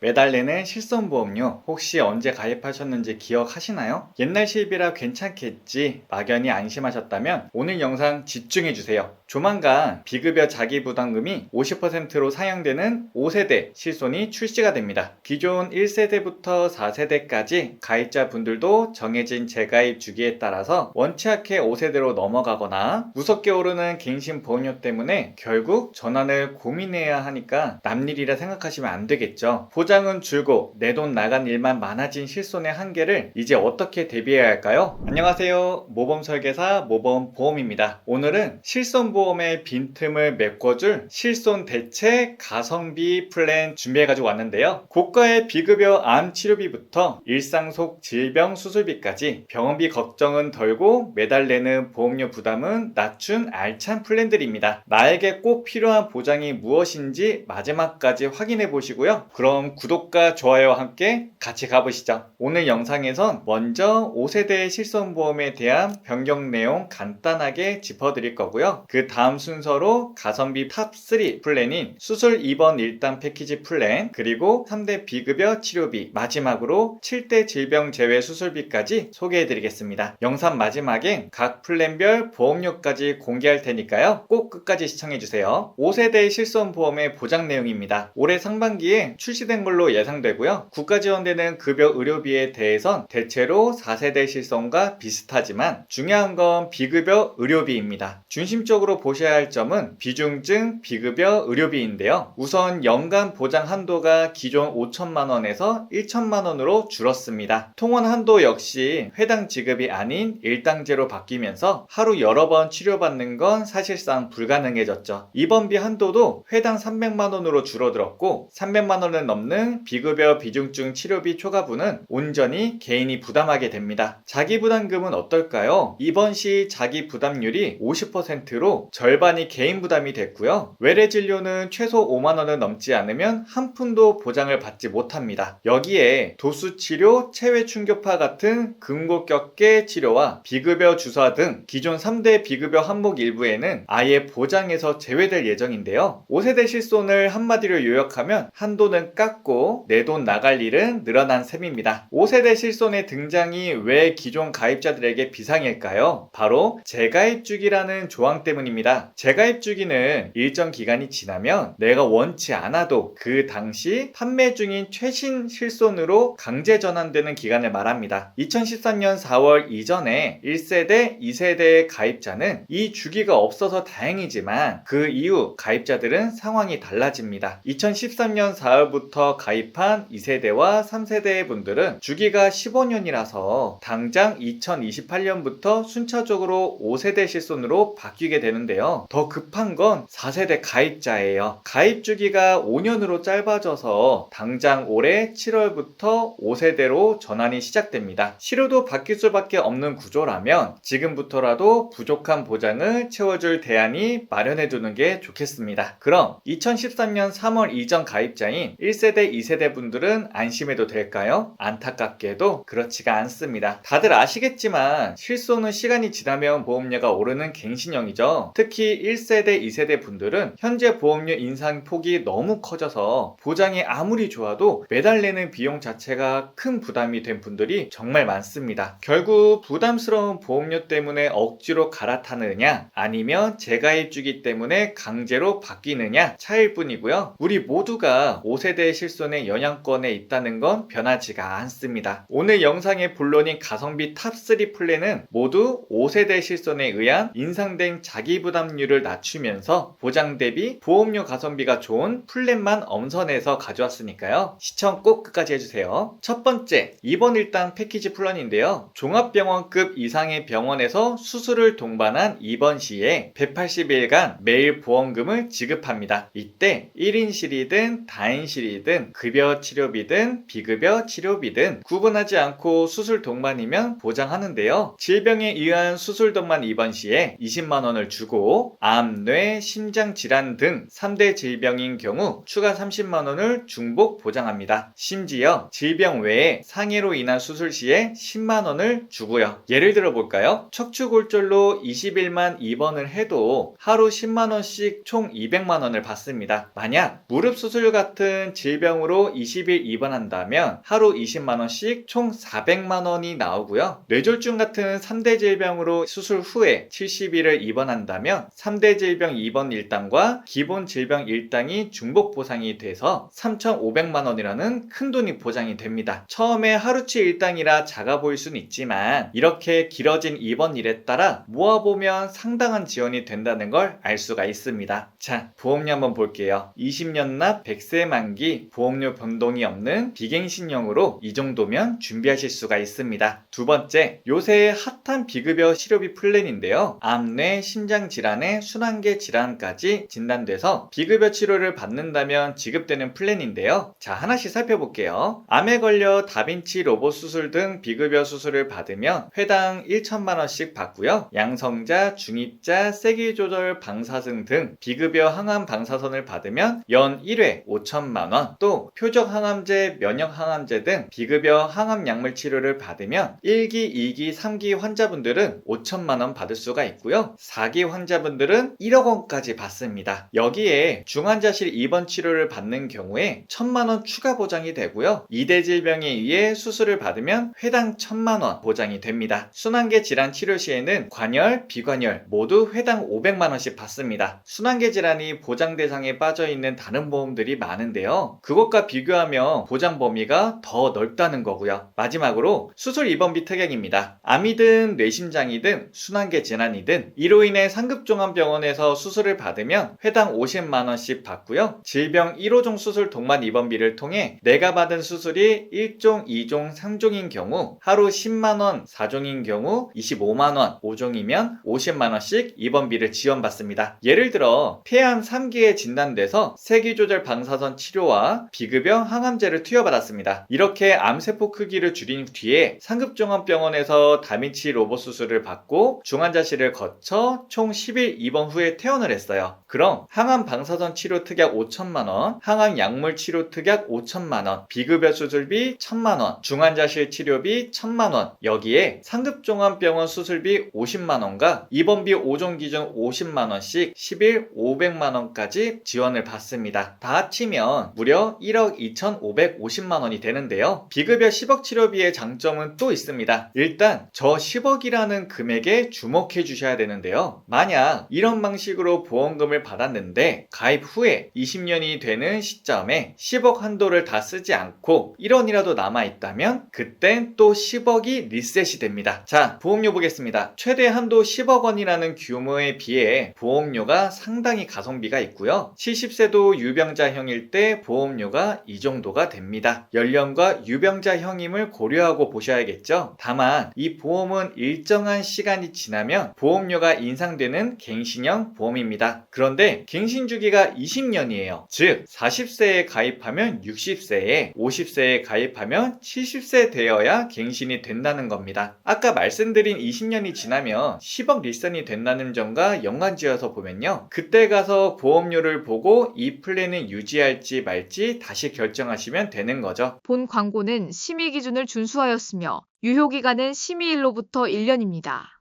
매달 내는 실손보험료 혹시 언제 가입하셨는지 기억하시나요? 옛날 실비라 괜찮겠지 막연히 안심하셨다면 오늘 영상 집중해주세요. 조만간 비급여 자기부담금이 50%로 상향되는 5세대 실손이 출시가 됩니다. 기존 1세대부터 4세대까지 가입자분들도 정해진 재가입 주기에 따라서 원치 않게 5세대로 넘어가거나 무섭게 오르는 갱신보험료 때문에 결국 전환을 고민해야 하니까 남일이라 생각하시면 안 되겠죠. 보장은 줄고 내 돈 나간 일만 많아진 실손의 한계를 이제 어떻게 대비해야 할까요? 안녕하세요. 모범설계사 모범보험입니다. 오늘은 실손보험의 빈틈을 메꿔줄 실손 대체 가성비 플랜 준비해가지고 왔는데요. 고가의 비급여 암 치료비부터 일상 속 질병 수술비까지 병원비 걱정은 덜고 매달 내는 보험료 부담은 낮춘 알찬 플랜들입니다. 나에게 꼭 필요한 보장이 무엇인지 마지막까지 확인해 보시고요. 그럼 구독과 좋아요와 함께 같이 가보시죠. 오늘 영상에선 먼저 5세대 실손보험에 대한 변경 내용 간단하게 짚어드릴 거고요. 그 다음 순서로 가성비 탑3 플랜인 수술 입원 일당 패키지 플랜, 그리고 3대 비급여 치료비, 마지막으로 7대 질병 제외 수술비까지 소개해드리겠습니다. 영상 마지막엔 각 플랜별 보험료까지 공개할 테니까요. 꼭 끝까지 시청해주세요. 5세대 실손보험의 보장 내용입니다. 올해 상반기에 출시된 걸로 예상되고요. 국가 지원되는 급여 의료비에 대해선 대체로 4세대 실손과 비슷하지만 중요한 건 비급여 의료비입니다. 중심적으로 보셔야 할 점은 비중증 비급여 의료비인데요. 우선 연간 보장 한도가 기존 5천만 원에서 1천만 원으로 줄었습니다. 통원 한도 역시 회당 지급이 아닌 일당제로 바뀌면서 하루 여러 번 치료받는 건 사실상 불가능해졌죠. 입원비 한도도 회당 300만 원으로 줄어들었고 300만 원을 넘는 비급여 비중증 치료비 초과분은 온전히 개인이 부담하게 됩니다. 자기부담금은 어떨까요? 입원 시 자기부담률이 50%로 절반이 개인 부담이 됐고요. 외래 진료는 최소 5만 원을 넘지 않으면 한 푼도 보장을 받지 못합니다. 여기에 도수치료, 체외충격파 같은 근고격계 치료와 비급여 주사 등 기존 3대 비급여 항목 일부에는 아예 보장에서 제외될 예정인데요. 5세대 실손을 한마디로 요약하면 한도는 깎고 내 돈 나갈 일은 늘어난 셈입니다. 5세대 실손의 등장이 왜 기존 가입자들에게 비상일까요? 바로 재가입 주기라는 조항 때문입니다. 재가입 주기는 일정 기간이 지나면 내가 원치 않아도 그 당시 판매 중인 최신 실손으로 강제 전환되는 기간을 말합니다. 2013년 4월 이전에 1세대, 2세대의 가입자는 이 주기가 없어서 다행이지만 그 이후 가입자들은 상황이 달라집니다. 2013년 4월부터 가입한 2세대와 3세대의 분들은 주기가 15년이라서 당장 2028년부터 순차적으로 5세대 실손으로 바뀌게 되는데요. 더 급한 건 4세대 가입자예요. 가입 주기가 5년으로 짧아져서 당장 올해 7월부터 5세대로 전환이 시작됩니다. 치료도 바뀔 수밖에 없는 구조라면 지금부터라도 부족한 보장을 채워줄 대안이 마련해두는 게 좋겠습니다. 그럼 2013년 3월 이전 가입자인 1세대, 2세대 분들은 안심해도 될까요? 안타깝게도 그렇지가 않습니다. 다들 아시겠지만 실손은 시간이 지나면 보험료가 오르는 갱신형이죠. 특히 1세대, 2세대 분들은 현재 보험료 인상 폭이 너무 커져서 보장이 아무리 좋아도 매달 내는 비용 자체가 큰 부담이 된 분들이 정말 많습니다. 결국 부담스러운 보험료 때문에 억지로 갈아타느냐 아니면 재가입 주기 때문에 강제로 바뀌느냐 차이일 뿐이고요. 우리 모두가 5세대 실손의 영향권에 있다는 건 변하지가 않습니다. 오늘 영상의 본론인 가성비 탑3 플랜은 모두 5세대 실손에 의한 인상된 자기부담률을 낮추면서 보장 대비 보험료 가성비가 좋은 플랜만 엄선해서 가져왔으니까요. 시청 꼭 끝까지 해주세요. 첫 번째, 입원 일당 패키지 플랜인데요. 종합병원급 이상의 병원에서 수술을 동반한 입원 시에 180일간 매일 보험금을 지급합니다. 이때 1인실이든 다인실이든 급여 치료비든 비급여 치료비든 구분하지 않고 수술 동반이면 보장하는데요. 질병에 의한 수술 동반 입원 시에 20만원을 주고 암, 뇌, 심장 질환 등 3대 질병인 경우 추가 30만원을 중복 보장합니다. 심지어 질병 외에 상해로 인한 수술 시에 10만원을 주고요. 예를 들어 볼까요? 척추골절로 20일만 입원을 해도 하루 10만원씩 총 200만원을 받습니다. 만약 무릎 수술 같은 질병 질병으로 20일 입원한다면 하루 20만원씩 총 400만원이 나오고요. 뇌졸중 같은 3대 질병으로 수술 후에 70일을 입원한다면 3대 질병 입원 일당과 기본 질병 일당이 중복 보상이 돼서 3,500만원이라는 큰 돈이 보장이 됩니다. 처음에 하루치 일당이라 작아 보일 수는 있지만 이렇게 길어진 입원일에 따라 모아보면 상당한 지원이 된다는 걸 알 수가 있습니다. 자, 보험료 한번 볼게요. 20년 납 100세 만기 보험료 변동이 없는 비갱신형으로 이 정도면 준비하실 수가 있습니다. 두 번째, 요새 핫한 비급여 치료비 플랜인데요. 암, 뇌, 심장 질환에 순환계 질환까지 진단돼서 비급여 치료를 받는다면 지급되는 플랜인데요. 자, 하나씩 살펴볼게요. 암에 걸려 다빈치 로봇 수술 등 비급여 수술을 받으면 회당 1천만원씩 받고요. 양성자, 중입자, 세기 조절 방사능 등 비급여 항암 방사선을 받으면 연 1회 5천만원, 또 표적 항암제, 면역 항암제 등 비급여 항암 약물 치료를 받으면 1기, 2기, 3기 환자분들은 5천만원 받을 수가 있고요. 4기 환자분들은 1억 원까지 받습니다. 여기에 중환자실 입원 치료를 받는 경우에 1,000만원 추가 보장이 되고요. 2대 질병에 의해 수술을 받으면 회당 1,000만원 보장이 됩니다. 순환계 질환 치료 시에는 관열, 비관열 모두 회당 500만원씩 받습니다. 순환계 질환이 보장 대상에 빠져 있는 다른 보험들이 많은데요. 그것과 비교하면 보장 범위가 더 넓다는 거고요. 마지막으로 수술 입원비 특약입니다. 암이든 뇌심장이든 순환계 질환이든 이로 인해 상급종합병원에서 수술을 받으면 회당 50만원씩 받고요. 질병 1호종 수술 동반 입원비를 통해 내가 받은 수술이 1종, 2종, 3종인 경우 하루 10만원, 4종인 경우 25만원, 5종이면 50만원씩 입원비를 지원받습니다. 예를 들어 폐암 3기에 진단돼서 세기조절 방사선 치료와 비급여 항암제를 투여받았습니다. 이렇게 암세포 크기를 줄인 뒤에 상급종합병원에서 다빈치 로봇 수술을 받고 중환자실을 거쳐 총 10일 입원 후에 퇴원을 했어요. 그럼 항암 방사선 치료 특약 5천만원, 항암 약물 치료 특약 5천만원, 비급여 수술비 1,000만원, 중환자실 치료비 1,000만원, 여기에 상급종합병원 수술비 50만원과 입원비 5종 기준 50만원씩 10일 500만원까지 지원을 받습니다. 다 합치면 무려 1억 2,550만원이 되는데요. 비급여 10억 치료비의 장점은 또 있습니다. 일단 저 10억이라는 금액에 주목해 주셔야 되는데요. 만약 이런 방식으로 보험금을 받았는데 가입 후에 20년이 되는 시점에 10억 한도를 다 쓰지 않고 1원이라도 남아있다면 그땐 또 10억이 리셋이 됩니다. 자, 보험료 보겠습니다. 최대 한도 10억 원이라는 규모에 비해 보험료가 상당히 가성비가 있고요. 70세도 유병자형일 때 보험료가 이 정도가 됩니다. 연령과 유병자형임을 고려하고 보셔야겠죠. 다만 이 보험은 일정한 시간이 지나면 보험료가 인상되는 갱신형 보험입니다. 그런데 갱신 주기가 20년이에요. 즉 40세에 가입하면 60세에, 50세에 가입하면 70세 되어야 갱신이 된다는 겁니다. 아까 말씀드린 20년이 지나면 10억 리선이 된다는 점과 연관지어서 보면요. 그때 가서 보험료를 보고 이 플랜을 유지할지 말지 다시 결정하시면 되는 거죠. 본 광고는 심의 기준을 준수하였으며 유효기간은 심의일로부터 1년입니다.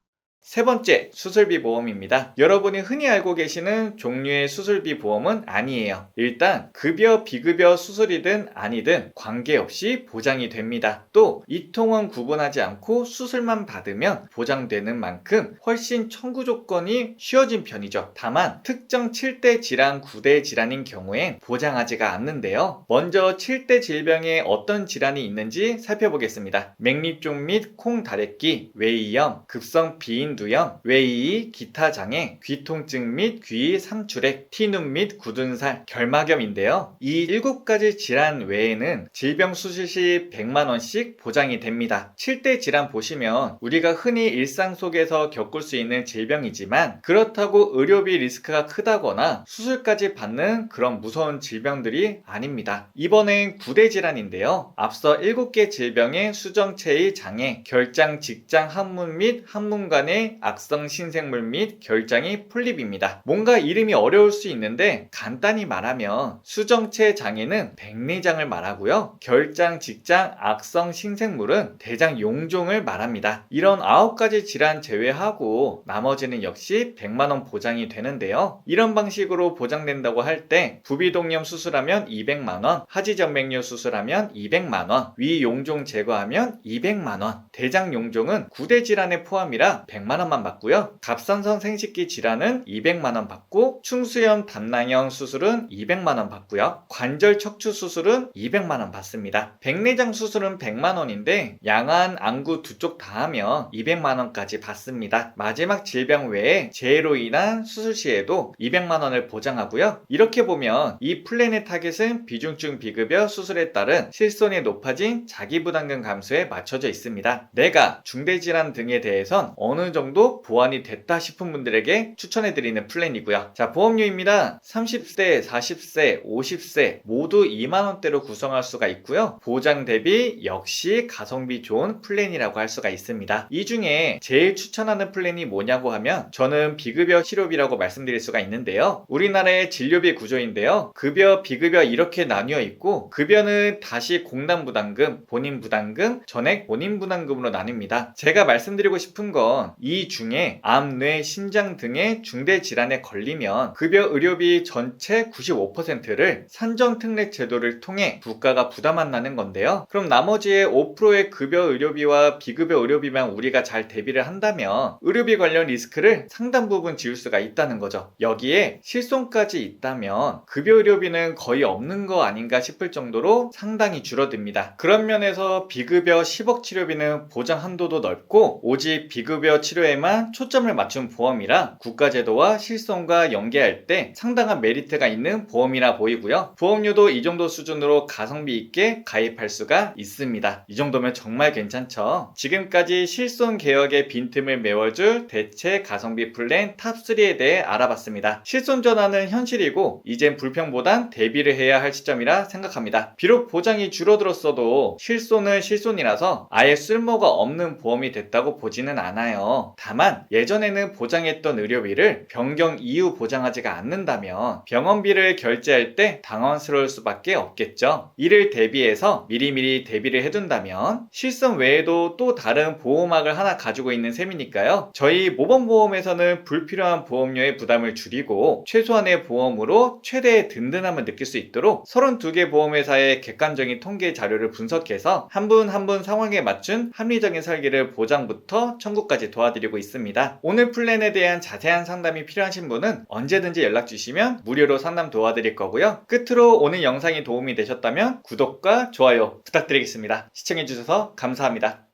세 번째, 수술비 보험입니다. 여러분이 흔히 알고 계시는 종류의 수술비 보험은 아니에요. 일단 급여, 비급여 수술이든 아니든 관계없이 보장이 됩니다. 또 이통은 구분하지 않고 수술만 받으면 보장되는 만큼 훨씬 청구 조건이 쉬워진 편이죠. 다만 특정 7대 질환, 9대 질환인 경우엔 보장하지가 않는데요. 먼저 7대 질병에 어떤 질환이 있는지 살펴보겠습니다. 맥립종 및 콩다래끼, 외이염, 급성 비인 두염, 외이이, 기타 장애, 귀통증 및 귀 삼출액, 티눈 및 굳은 살, 결막염인데요. 이 7가지 질환 외에는 질병 수술 시 100만원씩 보장이 됩니다. 7대 질환 보시면 우리가 흔히 일상 속에서 겪을 수 있는 질병이지만 그렇다고 의료비 리스크가 크다거나 수술까지 받는 그런 무서운 질병들이 아닙니다. 이번엔 9대 질환인데요. 앞서 7개 질병의 수정체의 장애, 결장, 직장, 항문 및 항문 간의 중에 악성 신생물 및 결장이 폴립입니다. 뭔가 이름이 어려울 수 있는데 간단히 말하면 수정체 장애는 백내장을 말하고요. 결장, 직장, 악성 신생물은 대장 용종을 말합니다. 이런 9가지 질환 제외하고 나머지는 역시 100만원 보장이 되는데요. 이런 방식으로 보장된다고 할 때 부비동염 수술하면 200만원, 하지정맥류 수술하면 200만원, 위 용종 제거하면 200만원, 대장 용종은 9대 질환에 포함이라 100만원만 받고요. 갑상선 생식기 질환은 200만원 받고 충수염 담낭형 수술은 200만원 받고요. 관절 척추 수술은 200만원 받습니다. 백내장 수술은 100만원인데 양안, 안구 두 쪽 다 하면 200만원까지 받습니다. 마지막 질병 외에 재해로 인한 수술 시에도 200만원을 보장하고요. 이렇게 보면 이 플랜의 타겟은 비중증 비급여 수술에 따른 실손이 높아진 자기부담금 감소에 맞춰져 있습니다. 내가 중대질환 등에 대해선 어느 정도 보완이 됐다 싶은 분들에게 추천해드리는 플랜이고요. 자, 보험료입니다. 30세, 40세, 50세 모두 2만원대로 구성할 수가 있고요. 보장 대비 역시 가성비 좋은 플랜이라고 할 수가 있습니다. 이 중에 제일 추천하는 플랜이 뭐냐고 하면 저는 비급여 치료비라고 말씀드릴 수가 있는데요. 우리나라의 진료비 구조인데요. 급여, 비급여 이렇게 나뉘어 있고 급여는 다시 공단부담금, 본인부담금, 전액 본인부담금으로 나뉩니다. 제가 말씀드리고 싶은 건 이 중에 암, 뇌, 신장 등의 중대질환에 걸리면 급여 의료비 전체 95%를 산정특례 제도를 통해 국가가 부담한다는 건데요. 그럼 나머지의 5%의 급여 의료비와 비급여 의료비만 우리가 잘 대비를 한다면 의료비 관련 리스크를 상당 부분 지울 수가 있다는 거죠. 여기에 실손까지 있다면 급여 의료비는 거의 없는 거 아닌가 싶을 정도로 상당히 줄어듭니다. 그런 면에서 비급여 10억 치료비는 보장 한도도 넓고 오직 비급여 치료에만 초점을 맞춘 보험이라 국가제도와 실손과 연계할 때 상당한 메리트가 있는 보험이라 보이고요. 보험료도 이 정도 수준으로 가성비 있게 가입할 수가 있습니다. 이 정도면 정말 괜찮죠? 지금까지 실손 개혁의 빈틈을 메워줄 대체 가성비 플랜 탑3에 대해 알아봤습니다. 실손 전환은 현실이고 이젠 불평보단 대비를 해야 할 시점이라 생각합니다. 비록 보장이 줄어들었어도 실손은 실손이라서 아예 쓸모가 없는 보험이 됐다고 보지는 않아요. 다만 예전에는 보장했던 의료비를 변경 이후 보장하지가 않는다면 병원비를 결제할 때 당황스러울 수밖에 없겠죠. 이를 대비해서 미리미리 대비를 해둔다면 실손 외에도 또 다른 보호막을 하나 가지고 있는 셈이니까요. 저희 모범보험에서는 불필요한 보험료의 부담을 줄이고 최소한의 보험으로 최대의 든든함을 느낄 수 있도록 32개 보험회사의 객관적인 통계 자료를 분석해서 한 분 한 분 상황에 맞춘 합리적인 설계를 보장부터 청구까지 도와드리고 있습니다. 오늘 플랜에 대한 자세한 상담이 필요하신 분은 언제든지 연락 주시면 무료로 상담 도와드릴 거고요. 끝으로 오늘 영상이 도움이 되셨다면 구독과 좋아요 부탁드리겠습니다. 시청해주셔서 감사합니다.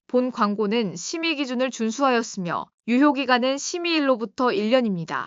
본 광고는 심의 기준을 준수하였으며 유효기간은 심의일로부터 1년입니다.